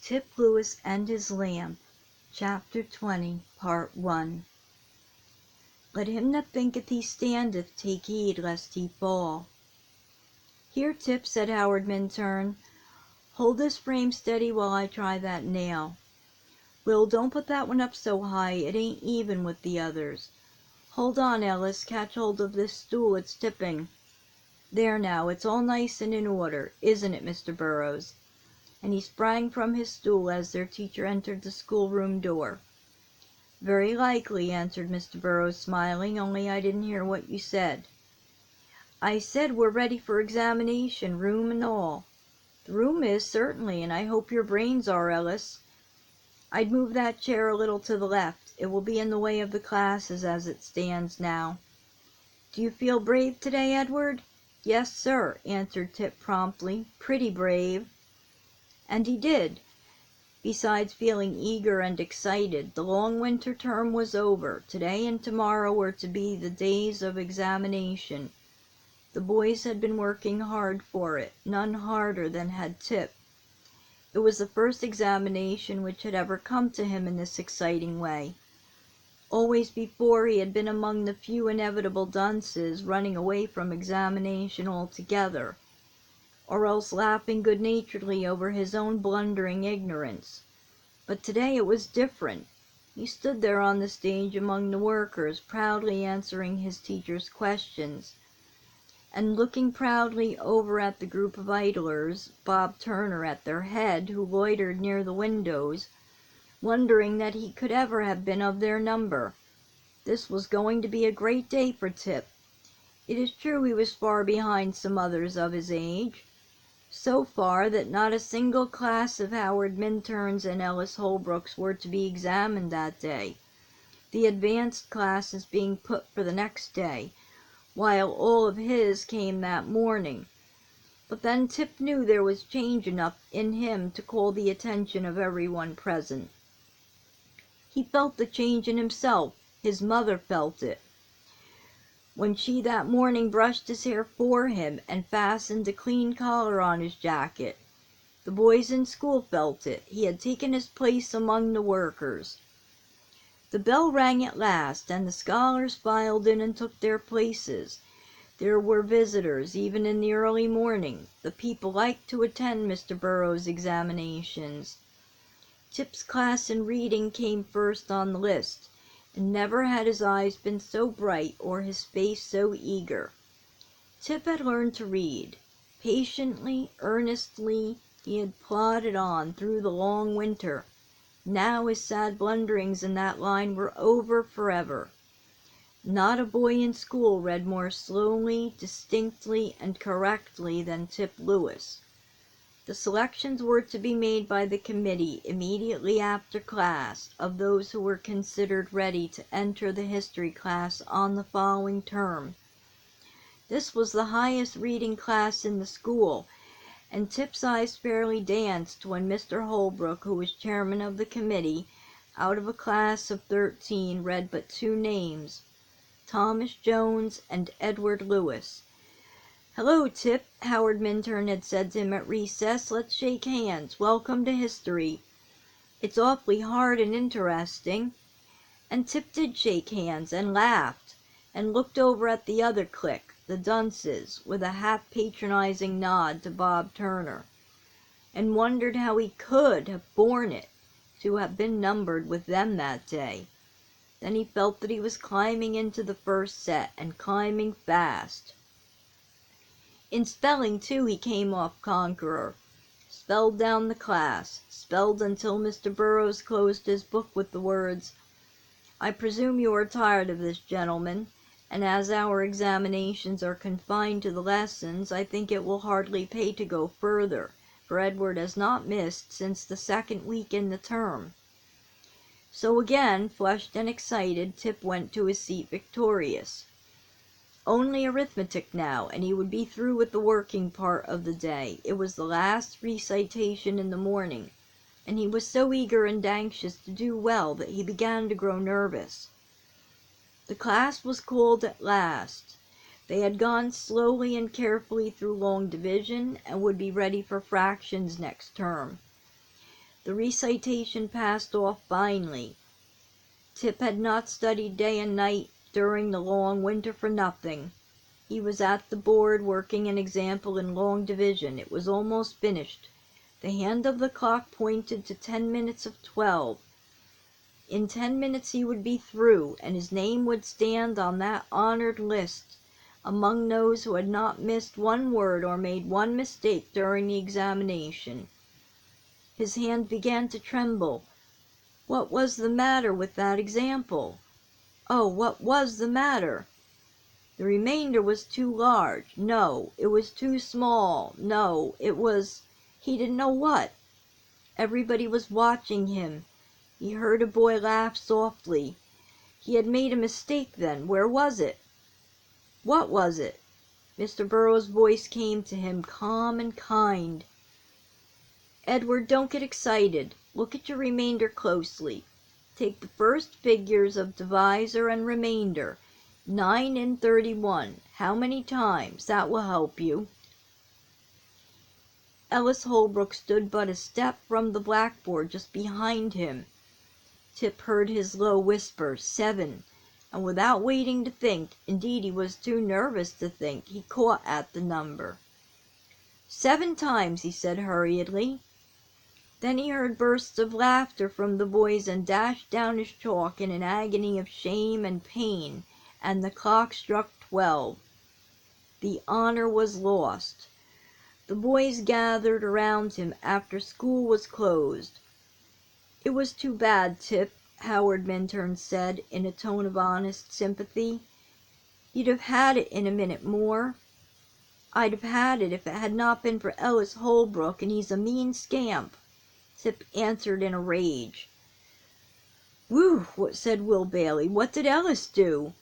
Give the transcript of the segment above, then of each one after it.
Tip Lewis and His Lamp, Chapter 20, Part 1. Let him that thinketh he standeth take heed lest he fall. Here, Tip, said Howard Minturn, hold this frame steady while I try that nail. Will, don't put that one up so high, it ain't even with the others. Hold on, Ellis, catch hold of this stool, it's tipping. There now, it's all nice and in order, isn't it, Mr. Burrows? And he sprang from his stool as their teacher entered the schoolroom door. Very likely, answered Mr. Burrows, smiling, only I didn't hear what you said. I said we're ready for examination, room and all. The room is, certainly, and I hope your brains are, Ellis. I'd move that chair a little to the left. It will be in the way of the classes as it stands now. Do you feel brave today, Edward? Yes, sir, answered Tip promptly. Pretty brave. And he did. Besides feeling eager and excited, the long winter term was over. Today and tomorrow were to be the days of examination. The boys had been working hard for it, none harder than had Tip. It was the first examination which had ever come to him in this exciting way. Always before he had been among the few inevitable dunces running away from examination altogether, or else laughing good-naturedly over his own blundering ignorance. But today it was different. He stood there on the stage among the workers, proudly answering his teacher's questions, and looking proudly over at the group of idlers, Bob Turner at their head, who loitered near the windows, wondering that he could ever have been of their number. This was going to be a great day for Tip. It is true he was far behind some others of his age, so far that not a single class of Howard Minturns and Ellis Holbrooks were to be examined that day, the advanced classes being put for the next day, while all of his came that morning. But then Tip knew there was change enough in him to call the attention of everyone present. He felt the change in himself. His mother felt it, when she that morning brushed his hair for him and fastened a clean collar on his jacket. The boys in school felt it. He had taken his place among the workers. The bell rang at last, and the scholars filed in and took their places. There were visitors, even in the early morning. The people liked to attend Mr. Burrows' examinations. Tip's class in reading came first on the list, and never had his eyes been so bright or his face so eager. Tip had learned to read. Patiently, earnestly, he had plodded on through the long winter. Now his sad blunderings in that line were over forever. Not a boy in school read more slowly, distinctly, and correctly than Tip Lewis. The selections were to be made by the committee immediately after class of those who were considered ready to enter the history class on the following term. This was the highest reading class in the school, and Tip's eyes fairly danced when Mr. Holbrook, who was chairman of the committee, out of a class of 13, read but two names, Thomas Jones and Edward Lewis. "Hello, Tip," Howard Minturn had said to him at recess. "Let's shake hands. Welcome to history. It's awfully hard and interesting." And Tip did shake hands, and laughed, and looked over at the other clique, the dunces, with a half-patronizing nod to Bob Turner, and wondered how he could have borne it to have been numbered with them that day. Then he felt that he was climbing into the first set, and climbing fast. In spelling, too, he came off conqueror. Spelled down the class, spelled until Mr. Burrows closed his book with the words, "I presume you are tired of this, gentlemen, and as our examinations are confined to the lessons, I think it will hardly pay to go further, for Edward has not missed since the second week in the term." So again, flushed and excited, Tip went to his seat victorious. Only arithmetic now, and he would be through with the working part of the day. It was the last recitation in the morning, and he was so eager and anxious to do well that he began to grow nervous. The class was called at last. They had gone slowly and carefully through long division, and would be ready for fractions next term. The recitation passed off finely. Tip had not studied day and night during the long winter for nothing. He was at the board working an example in long division. It was almost finished. The hand of the clock pointed to 10 minutes of 12. In 10 minutes he would be through, and his name would stand on that honored list among those who had not missed one word or made one mistake during the examination. His hand began to tremble. What was the matter with that example? Oh, what was the matter? The remainder was too large. No, it was too small. No, it was... he didn't know what. Everybody was watching him. He heard a boy laugh softly. He had made a mistake then. Where was it? What was it? Mr. Burrow's voice came to him, calm and kind. Edward, don't get excited. Look at your remainder closely. Take the first figures of divisor and remainder. 9 and 31. How many times? That will help you. Ellis Holbrook stood but a step from the blackboard just behind him. Tip heard his low whisper, 7, and without waiting to think, indeed he was too nervous to think, he caught at the number. 7 times, he said hurriedly. Then he heard bursts of laughter from the boys and dashed down his chalk in an agony of shame and pain, and the clock struck 12. The honor was lost. The boys gathered around him after school was closed. "It was too bad, Tip," Howard Minturn said in a tone of honest sympathy. "You'd have had it in a minute more." "I'd have had it if it had not been for Ellis Holbrook, and he's a mean scamp," Tip answered in a rage. "Whew!" said Will Bailey. "What did Ellis do?"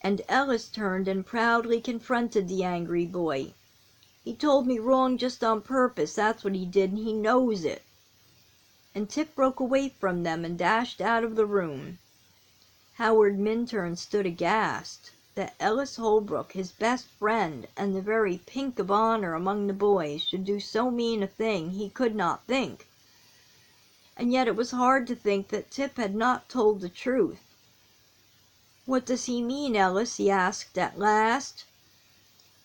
And Ellis turned and proudly confronted the angry boy. "He told me wrong just on purpose, that's what he did, and he knows it." And Tip broke away from them and dashed out of the room. Howard Minturn stood aghast. That Ellis Holbrook, his best friend, and the very pink of honor among the boys, should do so mean a thing, he could not think. And yet it was hard to think that Tip had not told the truth. "What does he mean, Ellis?" he asked at last.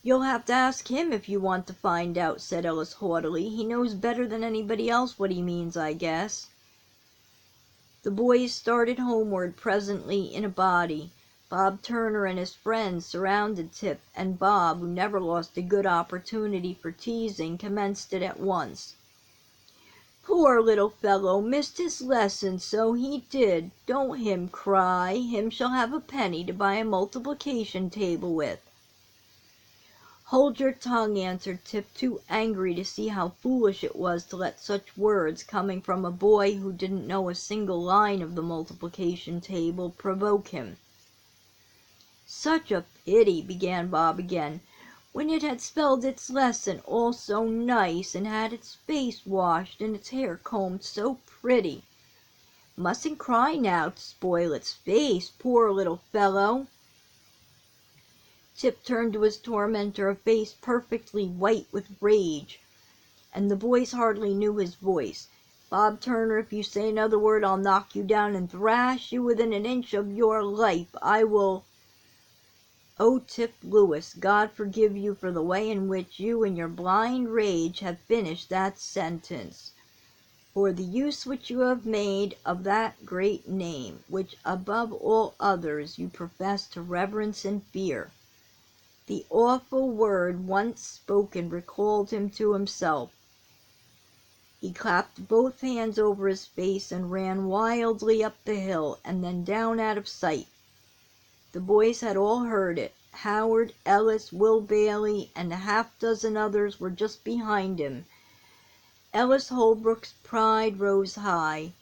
"You'll have to ask him if you want to find out," said Ellis haughtily. "He knows better than anybody else what he means, I guess." The boys started homeward presently in a body. Bob Turner and his friends surrounded Tip, and Bob, who never lost a good opportunity for teasing, commenced it at once. "Poor little fellow, missed his lesson, so he did. Don't him cry. Him shall have a penny to buy a multiplication table with." "Hold your tongue," answered Tip, too angry to see how foolish it was to let such words, coming from a boy who didn't know a single line of the multiplication table, provoke him. "Such a pity," began Bob again, "when it had spelled its lesson all so nice, and had its face washed and its hair combed so pretty. Mustn't cry now to spoil its face, poor little fellow." Tip turned to his tormentor, a face perfectly white with rage, and the boys hardly knew his voice. "Bob Turner, if you say another word, I'll knock you down and thrash you within an inch of your life. I will—" "Oh, Tip Lewis, God forgive you for the way in which you in your blind rage have finished that sentence, for the use which you have made of that great name, which above all others you profess to reverence and fear." The awful word once spoken recalled him to himself. He clapped both hands over his face and ran wildly up the hill and then down out of sight. The boys had all heard it. Howard, Ellis, Will Bailey, and a half-dozen others were just behind him. Ellis Holbrook's pride rose high.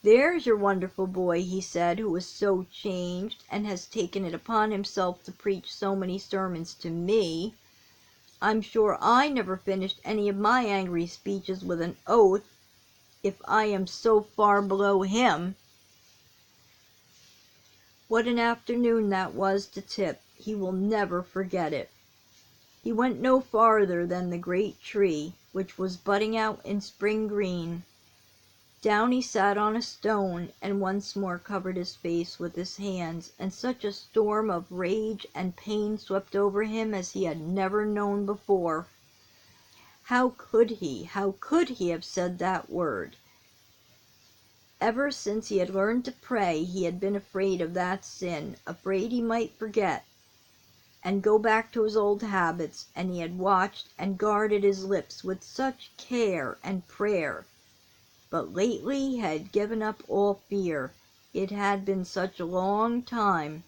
"There's your wonderful boy," he said, "who is so changed, and has taken it upon himself to preach so many sermons to me. I'm sure I never finished any of my angry speeches with an oath, if I am so far below him." What an afternoon that was to Tip! He will never forget it. He went no farther than the great tree, which was budding out in spring green. Down he sat on a stone, and once more covered his face with his hands, and such a storm of rage and pain swept over him as he had never known before. How could he have said that word? Ever since he had learned to pray he had been afraid of that sin, afraid he might forget and go back to his old habits, and he had watched and guarded his lips with such care and prayer. But lately he had given up all fear. It had been such a long time,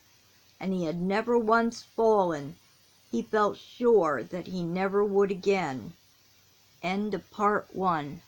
and he had never once fallen. He felt sure that he never would again. End of part 1.